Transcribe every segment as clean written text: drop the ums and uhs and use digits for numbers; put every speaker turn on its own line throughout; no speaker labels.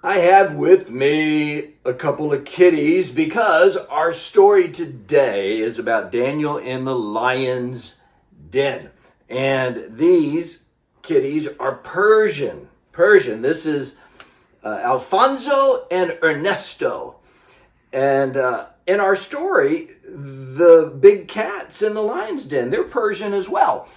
I have with me a couple of kitties because our story today is about Daniel in the lion's den. And these kitties are Persian. This is Alfonso and Ernesto. And in our story, the big cats in the lion's den, they're Persian as well.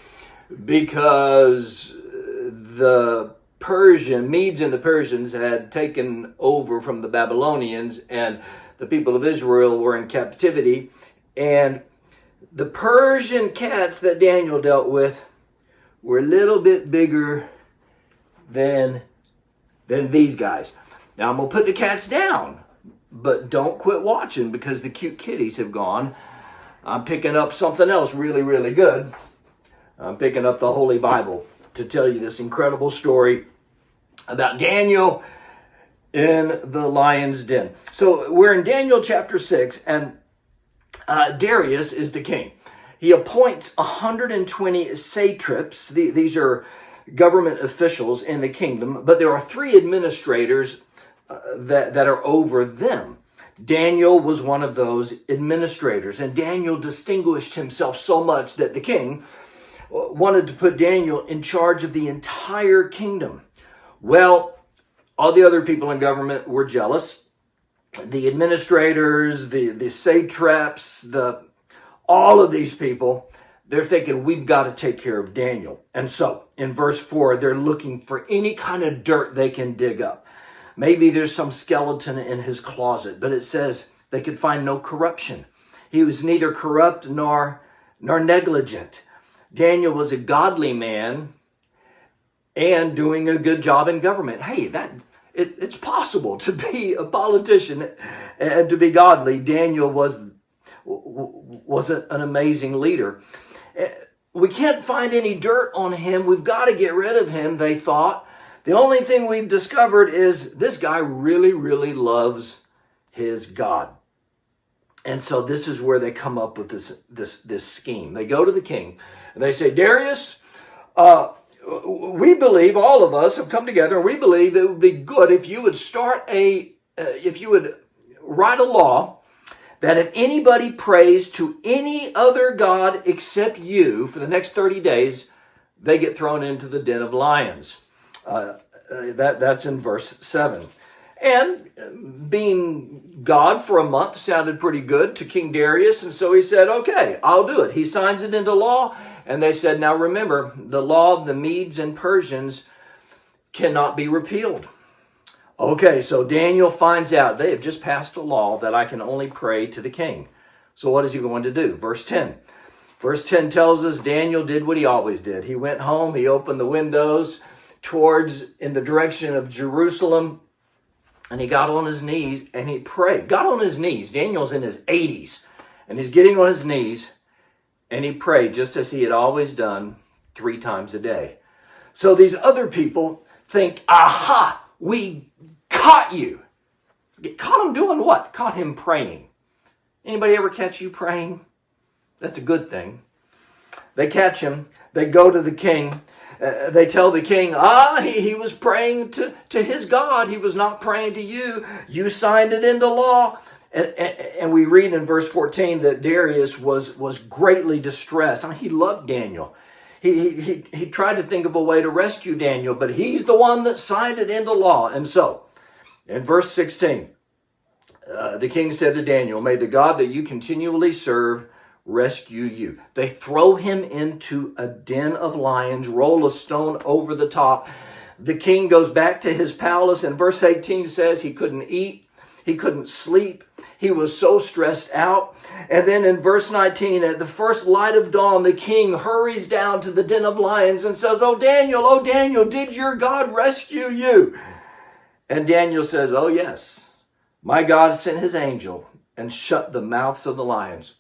Because the Medes and the Persians had taken over from the Babylonians, and the people of Israel were in captivity. And the Persian cats that Daniel dealt with were a little bit bigger than these guys. Now I'm going to put the cats down, but don't quit watching because the cute kitties have gone. I'm picking up something else really, really good. I'm picking up the Holy Bible to tell you this incredible story about Daniel in the lion's den. So we're in Daniel chapter 6, and Darius is the king. He appoints 120 satraps. These are government officials in the kingdom, but there are 3 administrators that are over them. Daniel was one of those administrators, and Daniel distinguished himself so much that the king wanted to put Daniel in charge of the entire kingdom. Well, all the other people in government were jealous. The administrators, the satraps, all of these people, they're thinking, we've got to take care of Daniel. And so in verse 4, they're looking for any kind of dirt they can dig up. Maybe there's some skeleton in his closet, but it says they could find no corruption. He was neither corrupt nor negligent. Daniel was a godly man and doing a good job in government. Hey, it's possible to be a politician and to be godly. Daniel was an amazing leader. We can't find any dirt on him. We've got to get rid of him, they thought. The only thing we've discovered is this guy really, really loves his God. And so this is where they come up with this scheme. They go to the king and they say, Darius, we believe, all of us have come together, and we believe it would be good if you would write a law that if anybody prays to any other God except you for the next 30 days, they get thrown into the den of lions. That's in verse 7. And being God for a month sounded pretty good to King Darius, and so he said, okay, I'll do it. He signs it into law, and they said, now remember, the law of the Medes and Persians cannot be repealed. Okay, so Daniel finds out they have just passed a law that I can only pray to the king. So what is he going to do? Verse 10. Verse 10 tells us Daniel did what he always did. He went home, he opened the windows in the direction of Jerusalem, and he got on his knees and he prayed. Got on his knees. Daniel's in his 80s, and he's getting on his knees, and he prayed just as he had always done 3 times a day. So these other people think, aha, we caught you. Caught him doing what? Caught him praying. Anybody ever catch you praying? That's a good thing. They catch him. They go to the king. They tell the king, he was praying to his God. He was not praying to you. You signed it into law. And we read in verse 14 that Darius was greatly distressed. I mean, he loved Daniel. He tried to think of a way to rescue Daniel, but he's the one that signed it into law. And so, in verse 16, the king said to Daniel, may the God that you continually serve rescue you. They throw him into a den of lions, roll a stone over the top. The king goes back to his palace, and verse 18 says he couldn't eat, he couldn't sleep. He was so stressed out. And then in verse 19, at the first light of dawn, the king hurries down to the den of lions and says, oh Daniel, did your God rescue you? And Daniel says, oh yes, my God sent his angel and shut the mouths of the lions.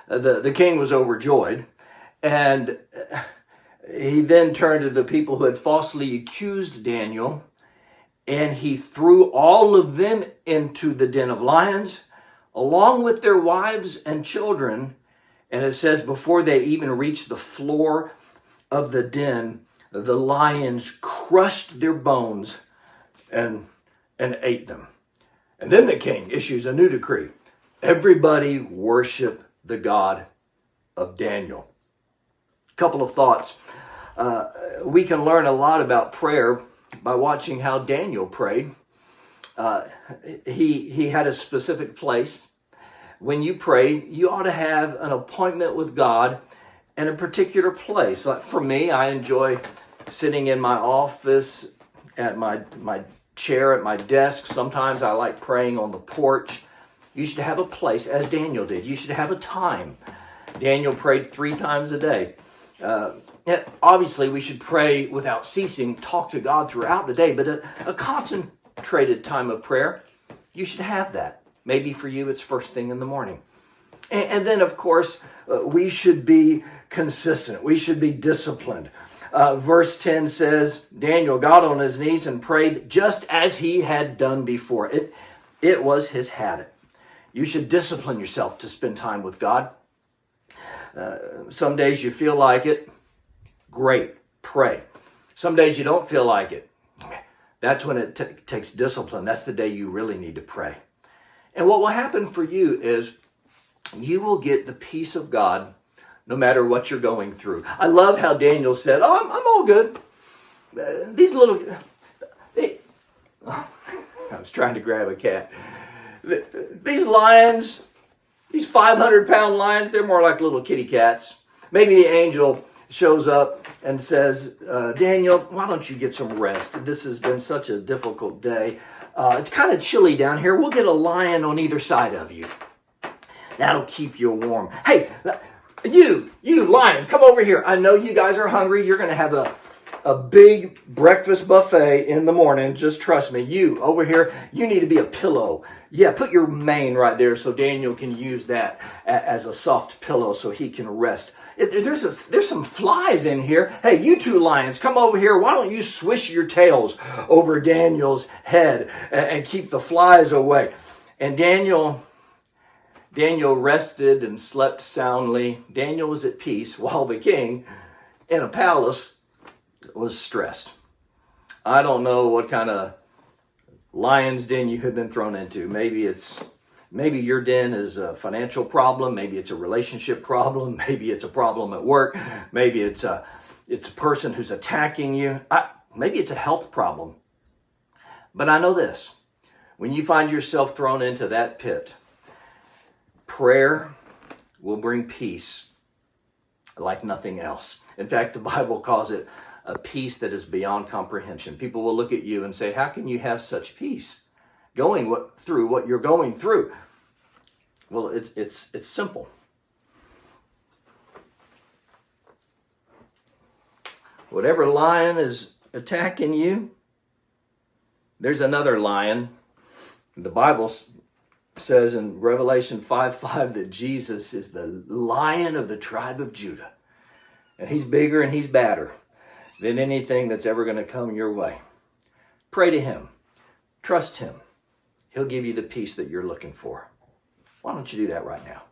The king was overjoyed, and he then turned to the people who had falsely accused Daniel, and he threw all of them into the den of lions, along with their wives and children. And it says before they even reached the floor of the den, the lions crushed their bones and and ate them. And then the king issues a new decree. Everybody worship the God of Daniel. A couple of thoughts. We can learn a lot about prayer by watching how Daniel prayed. He had a specific place. When you pray, you ought to have an appointment with God in a particular place. Like for me, I enjoy sitting in my office at my chair at my desk. Sometimes I like praying on the porch. You should have a place, as Daniel did. You should have a time. Daniel prayed 3 times a day. Obviously, we should pray without ceasing, talk to God throughout the day, but a concentrated time of prayer, you should have that. Maybe for you, it's first thing in the morning. And then, of course, we should be consistent. We should be disciplined. Verse 10 says, Daniel got on his knees and prayed just as he had done before. It was his habit. You should discipline yourself to spend time with God. Some days you feel like it. Great. Pray. Some days you don't feel like it. That's when it takes discipline. That's the day you really need to pray. And what will happen for you is you will get the peace of God no matter what you're going through. I love how Daniel said, I'm all good. I was trying to grab a cat. These lions, these 500-pound lions, they're more like little kitty cats. Maybe the angel shows up and says, Daniel, why don't you get some rest? This has been such a difficult day. It's kind of chilly down here. We'll get a lion on either side of you. That'll keep you warm. Hey, you lion, come over here. I know you guys are hungry. You're going to have a big breakfast buffet in the morning. Just trust me. You over here, you need to be a pillow. Yeah, put your mane right there so Daniel can use that as a soft pillow so he can rest. There's some flies in here. Hey, you 2 lions, come over here. Why don't you swish your tails over Daniel's head and keep the flies away? And Daniel rested and slept soundly. Daniel was at peace while the king in a palace was stressed. I don't know what kind of lion's den you have been thrown into. Maybe your den is a financial problem. Maybe it's a relationship problem. Maybe it's a problem at work. Maybe it's a person who's attacking you. Maybe it's a health problem. But I know this. When you find yourself thrown into that pit, prayer will bring peace like nothing else. In fact, the Bible calls it a peace that is beyond comprehension. People will look at you and say, how can you have such peace going through what you're going through? Well, it's simple. Whatever lion is attacking you, there's another lion. The Bible says in Revelation 5:5 that Jesus is the Lion of the tribe of Judah. And he's bigger and he's badder than anything that's ever going to come your way. Pray to him. Trust him. He'll give you the peace that you're looking for. Why don't you do that right now?